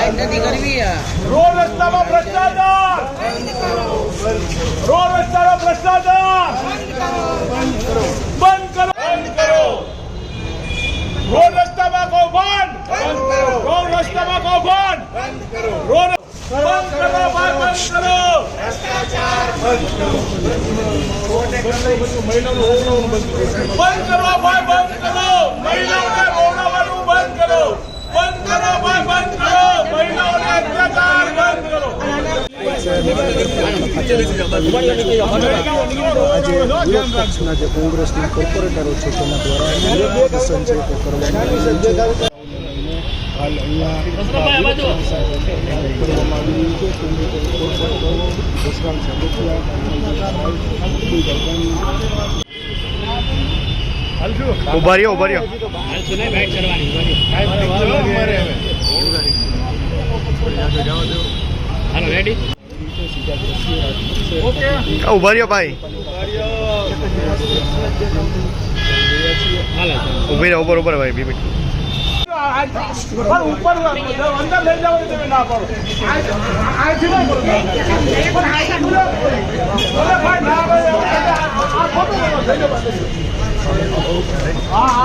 Road રસ્તામાં ભ્રષ્ટાચાર, road રસ્તાનો ભ્રષ્ટાચાર બંધ કરો, બંધ કરો. રોડ રસ્તામાં કૌભાંડ બંધ કરો, રોડ રસ્તામાં કૌભાંડ બંધ કરો, રોડ બંધ કરો, ભાઈ બંધ કરો. ભ્રષ્ટાચાર બંધ કરો, મહિલાઓનું ઓવડાવવાનું બંધ કરો, બંધ કરો ભાઈ બંધ કરો, મહિલાઓને ઓવડાવવાનું બંધ કરો, બંધ કરો ભાઈ બંધ કરો, મહિલાઓને અત્યાચાર બંધ કરો. જે કોંગ્રેસના કોર્પોરેટરો છે તેના દ્વારા સંચય કરવામાં હાલ અહીંયા કરવામાં આવ્યું છે. કોર્પોરેટરો જસરામ સાબુકિયા ઉભા રહ્યો ભાઈ, ઉભી રહો ઉપર ભાઈ 2 મિનિટ. ઉપર અંદર લઈ જવાની તમે ના પાડો. હા